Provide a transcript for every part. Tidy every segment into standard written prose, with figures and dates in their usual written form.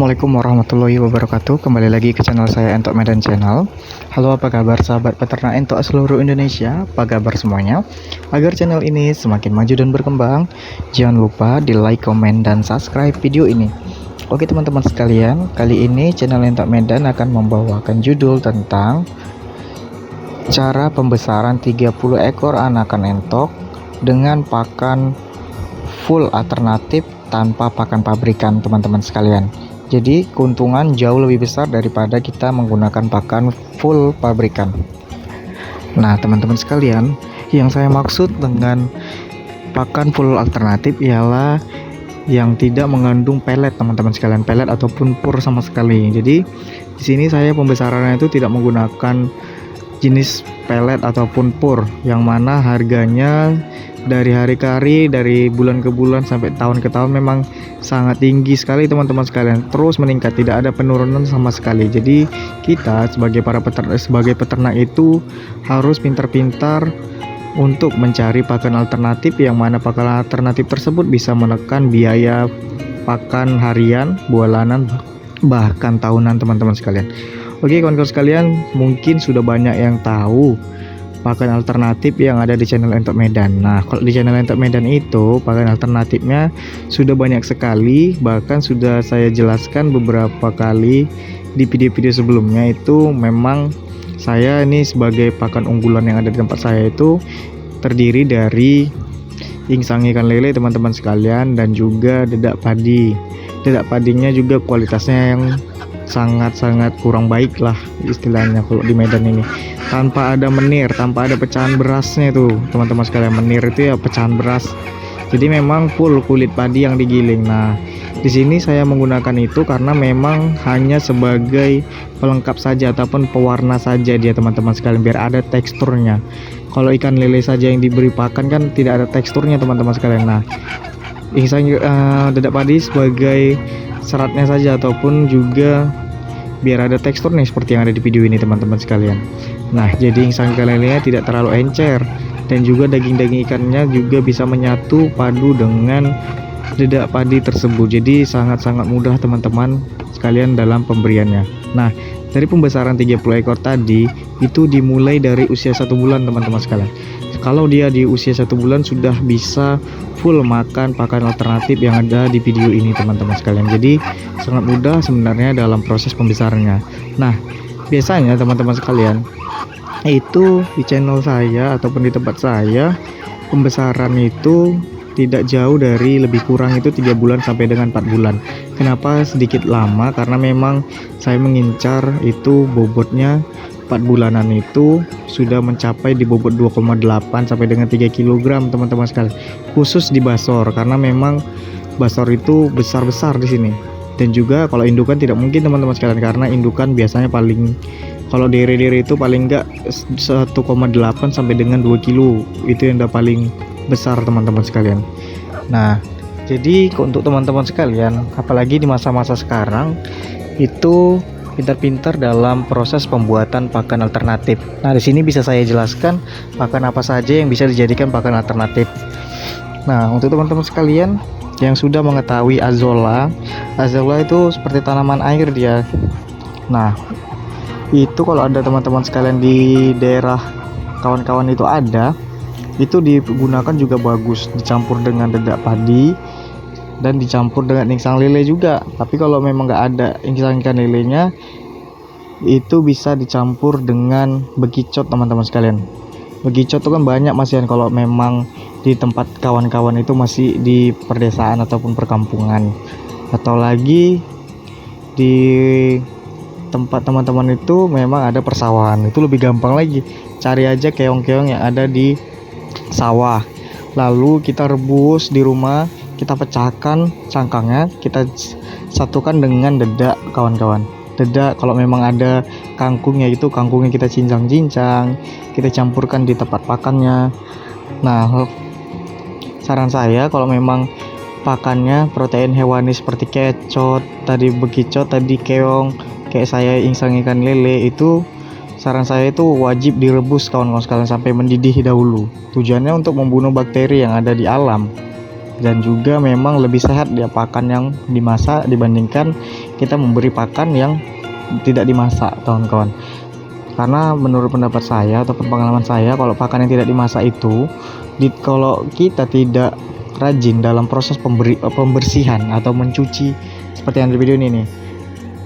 Assalamualaikum warahmatullahi wabarakatuh. Kembali lagi ke channel saya, Entok Medan Channel. Halo, apa kabar sahabat peternak entok seluruh Indonesia? Apa kabar semuanya? Agar channel ini semakin maju dan berkembang, jangan lupa di like, komen, dan subscribe video ini. Oke teman-teman sekalian, kali ini channel Entok Medan akan membawakan judul tentang cara pembesaran 30 ekor anakan entok dengan pakan full alternatif tanpa pakan pabrikan, teman-teman sekalian. Jadi keuntungan jauh lebih besar daripada kita menggunakan pakan full pabrikan. Nah teman-teman sekalian, yang saya maksud dengan pakan full alternatif ialah yang tidak mengandung pelet, teman-teman sekalian, pelet ataupun pur sama sekali. Jadi di sini saya pembesarannya itu tidak menggunakan jenis pelet ataupun pur, yang mana harganya dari hari ke hari, dari bulan ke bulan sampai tahun ke tahun memang sangat tinggi sekali, teman-teman sekalian, terus meningkat, tidak ada penurunan sama sekali. Jadi kita sebagai peternak itu harus pintar-pintar untuk mencari pakan alternatif, yang mana pakan alternatif tersebut bisa menekan biaya pakan harian, bulanan, bahkan tahunan, teman-teman sekalian. Oke kawan-kawan sekalian, mungkin sudah banyak yang tahu pakan alternatif yang ada di channel Entok Medan. Nah, kalau di channel Entok Medan itu pakan alternatifnya sudah banyak sekali, bahkan sudah saya jelaskan beberapa kali di video-video sebelumnya. Itu memang saya ini sebagai pakan unggulan yang ada di tempat saya itu terdiri dari insang ikan lele, teman-teman sekalian, dan juga dedak padi. Dedak padinya juga kualitasnya yang sangat-sangat kurang baik lah istilahnya kalau di Medan ini, tanpa ada menir, tanpa ada pecahan berasnya itu, teman-teman sekalian. Menir itu ya pecahan beras, jadi memang full kulit padi yang digiling. Nah di sini saya menggunakan itu karena memang hanya sebagai pelengkap saja ataupun pewarna saja dia, teman-teman sekalian, biar ada teksturnya. Kalau ikan lele saja yang diberi pakan kan tidak ada teksturnya, teman-teman sekalian. Nah insang dedak padi sebagai seratnya saja, ataupun juga biar ada tekstur nih seperti yang ada di video ini, teman-teman sekalian. Nah jadi insang ikan lelenya tidak terlalu encer, dan juga daging-daging ikannya juga bisa menyatu padu dengan dedak padi tersebut. Jadi sangat-sangat mudah, teman-teman sekalian, dalam pemberiannya. Nah dari pembesaran 30 ekor tadi itu dimulai dari usia 1 bulan, teman-teman sekalian. Kalau dia di usia 1 bulan sudah bisa full makan pakan alternatif yang ada di video ini, teman-teman sekalian. Jadi sangat mudah sebenarnya dalam proses pembesarannya. Nah biasanya teman-teman sekalian, itu di channel saya ataupun di tempat saya pembesaran itu tidak jauh dari, lebih kurang itu 3 bulan sampai dengan 4 bulan. Kenapa sedikit lama? Karena memang saya mengincar itu bobotnya 4 bulanan itu sudah mencapai di bobot 2,8 sampai dengan 3 kg, teman-teman sekalian, khusus di basor, karena memang basor itu besar-besar di sini. Dan juga kalau indukan tidak mungkin, teman-teman sekalian, karena indukan biasanya paling, kalau dere-dere itu paling enggak 1,8 sampai dengan 2 kilo, itu yang udah paling besar, teman-teman sekalian. Nah jadi untuk teman-teman sekalian, apalagi di masa-masa sekarang, itu pintar-pintar dalam proses pembuatan pakan alternatif. Nah di sini bisa saya jelaskan pakan apa saja yang bisa dijadikan pakan alternatif. Nah untuk teman-teman sekalian yang sudah mengetahui azolla itu seperti tanaman air dia. Nah itu kalau ada teman-teman sekalian di daerah kawan-kawan itu ada, itu digunakan juga bagus, dicampur dengan dedak padi dan dicampur dengan insang lele juga. Tapi kalau memang nggak ada insang ikan lelenya, itu bisa dicampur dengan bekicot, teman-teman sekalian. Bekicot itu kan banyak masihan kalau memang di tempat kawan-kawan itu masih di perdesaan ataupun perkampungan, atau lagi di tempat teman-teman itu memang ada persawahan, itu lebih gampang lagi. Cari aja keong-keong yang ada di sawah, lalu kita rebus di rumah, kita pecahkan cangkangnya, kita satukan dengan dedak, kawan-kawan. Dedak, kalau memang ada kangkungnya, itu kangkungnya kita cincang-cincang, kita campurkan di tempat pakannya. Nah saran saya, kalau memang pakannya protein hewani seperti kecot tadi, bekicot tadi, keong, kayak saya insang ikan lele, itu saran saya itu wajib direbus, kawan-kawan sekalian, sampai mendidih dahulu. Tujuannya untuk membunuh bakteri yang ada di alam. dan juga memang lebih sehat dia pakan yang dimasak dibandingkan kita memberi pakan yang tidak dimasak, kawan-kawan. Karena menurut pendapat saya ataupun pengalaman saya, kalau pakan yang tidak dimasak itu kalau kita tidak rajin dalam proses pembersihan atau mencuci seperti yang di video ini nih,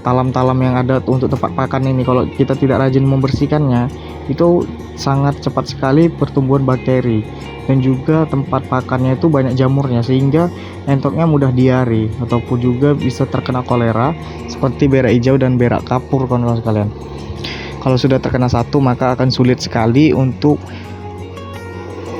talam-talam yang ada untuk tempat pakan ini, kalau kita tidak rajin membersihkannya, itu sangat cepat sekali pertumbuhan bakteri, dan juga tempat pakannya itu banyak jamurnya sehingga entoknya mudah diare ataupun juga bisa terkena kolera seperti berak hijau dan berak kapur, kawan-kawan sekalian. Kalau sudah terkena satu, maka akan sulit sekali untuk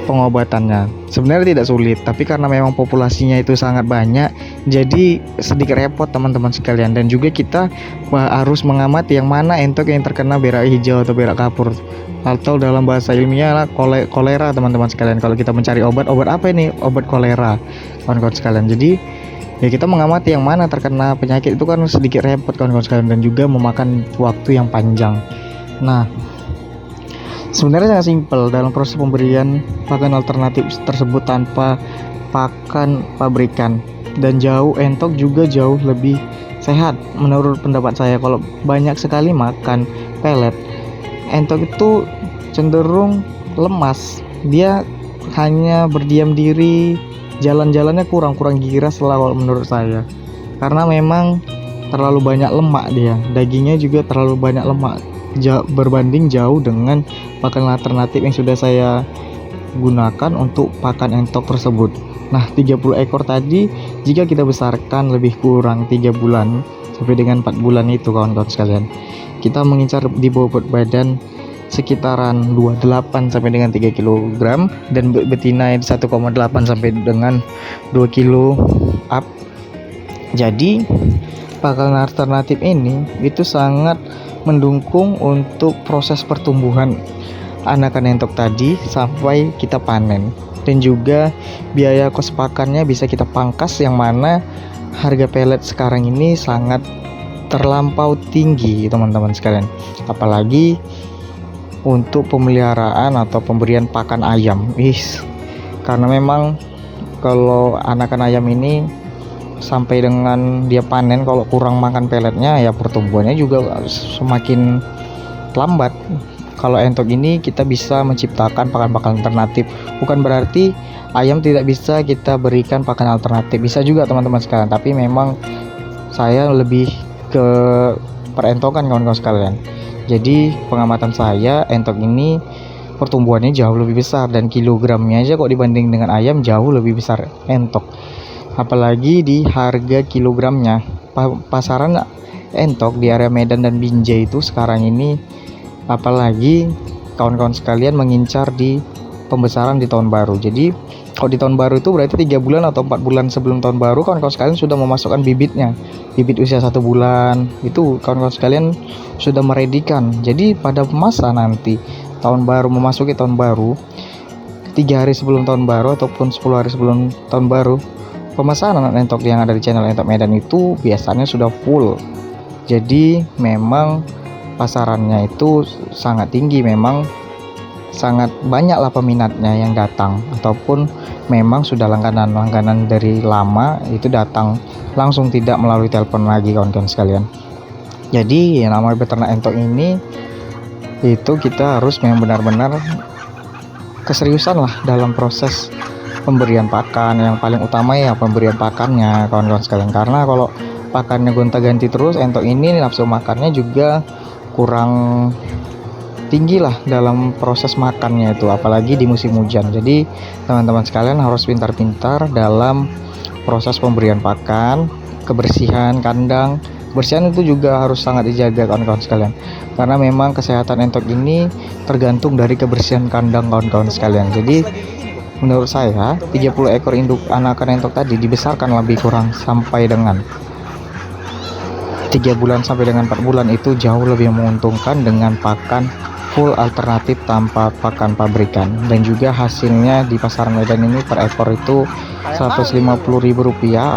pengobatannya. Sebenarnya tidak sulit, tapi karena memang populasinya itu sangat banyak, jadi sedikit repot teman-teman sekalian. Dan juga kita harus mengamati yang mana entok yang terkena berak hijau atau berak kapur, atau dalam bahasa ilmiah kolera, teman-teman sekalian. Kalau kita mencari obat apa ini, obat kolera, kawan-kawan sekalian. Jadi ya kita mengamati yang mana terkena penyakit itu kan sedikit repot, kawan-kawan sekalian, dan juga memakan waktu yang panjang. Nah, sebenarnya sangat simpel dalam proses pemberian pakan alternatif tersebut tanpa pakan pabrikan, dan entok juga jauh lebih sehat menurut pendapat saya. Kalau banyak sekali makan pelet, entok itu cenderung lemas, dia hanya berdiam diri, jalan-jalannya kurang giras lah kalau menurut saya, karena memang terlalu banyak lemak, dia dagingnya juga terlalu banyak lemak berbanding jauh dengan pakan alternatif yang sudah saya gunakan untuk pakan entok tersebut. Nah, 30 ekor tadi jika kita besarkan lebih kurang 3 bulan sampai dengan 4 bulan itu, kawan-kawan sekalian, kita mengincar di bobot badan sekitaran 28 sampai dengan 3 kg, dan betina 1,8 sampai dengan 2 kilo up. Jadi pakan alternatif ini itu sangat mendukung untuk proses pertumbuhan anakan entok tadi sampai kita panen, dan juga biaya kos pakannya bisa kita pangkas, yang mana harga pelet sekarang ini sangat terlampau tinggi, teman-teman sekalian. Apalagi untuk pemeliharaan atau pemberian pakan ayam, karena memang kalau anakan ayam ini sampai dengan dia panen, kalau kurang makan peletnya ya pertumbuhannya juga semakin lambat. Kalau entok ini kita bisa menciptakan pakan-pakan alternatif, bukan berarti ayam tidak bisa kita berikan pakan alternatif, bisa juga teman-teman sekalian, tapi memang saya lebih ke perentokan, kawan-kawan sekalian. Jadi pengamatan saya, entok ini pertumbuhannya jauh lebih besar, dan kilogramnya aja kok dibanding dengan ayam jauh lebih besar entok. Apalagi di harga kilogramnya, pasaran entok di area Medan dan Binjai itu sekarang ini, apalagi kawan-kawan sekalian mengincar di pembesaran di tahun baru. Jadi kalau di tahun baru itu berarti 3 bulan atau 4 bulan sebelum tahun baru, kawan-kawan sekalian sudah memasukkan bibitnya, bibit usia 1 bulan itu kawan-kawan sekalian sudah meredikan. Jadi pada masa nanti tahun baru, memasuki tahun baru, 3 hari sebelum tahun baru ataupun 10 hari sebelum tahun baru, pemesanan entok yang ada di channel Entok Medan itu biasanya sudah full. Jadi memang pasarannya itu sangat tinggi, memang sangat banyak lah peminatnya yang datang, ataupun memang sudah langganan dari lama itu datang langsung, tidak melalui telepon lagi, kawan-kawan sekalian. Jadi yang namanya beternak entok ini itu kita harus memang benar-benar keseriusan lah dalam proses pemberian pakan. Yang paling utama ya pemberian pakannya, kawan-kawan sekalian, karena kalau pakannya gonta-ganti terus, entok ini nafsu makannya juga kurang tinggi lah dalam proses makannya itu, apalagi di musim hujan. Jadi teman-teman sekalian harus pintar-pintar dalam proses pemberian pakan, kebersihan kandang. Kebersihan itu juga harus sangat dijaga, kawan-kawan sekalian, karena memang kesehatan entok ini tergantung dari kebersihan kandang, kawan-kawan sekalian. Jadi menurut saya 30 ekor induk anakan entok tadi dibesarkan lebih kurang sampai dengan 3 bulan sampai dengan 4 bulan itu jauh lebih menguntungkan dengan pakan full alternatif tanpa pakan pabrikan. Dan juga hasilnya di pasaran Medan ini per ekor itu Rp150.000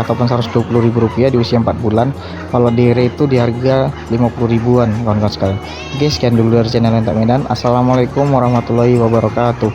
ataupun Rp120.000 di usia 4 bulan. Kalau dere itu di harga Rp50.000-an, kawan-kawan sekalian. Oke, sekian dulu dari channel Entok Medan. Assalamualaikum warahmatullahi wabarakatuh.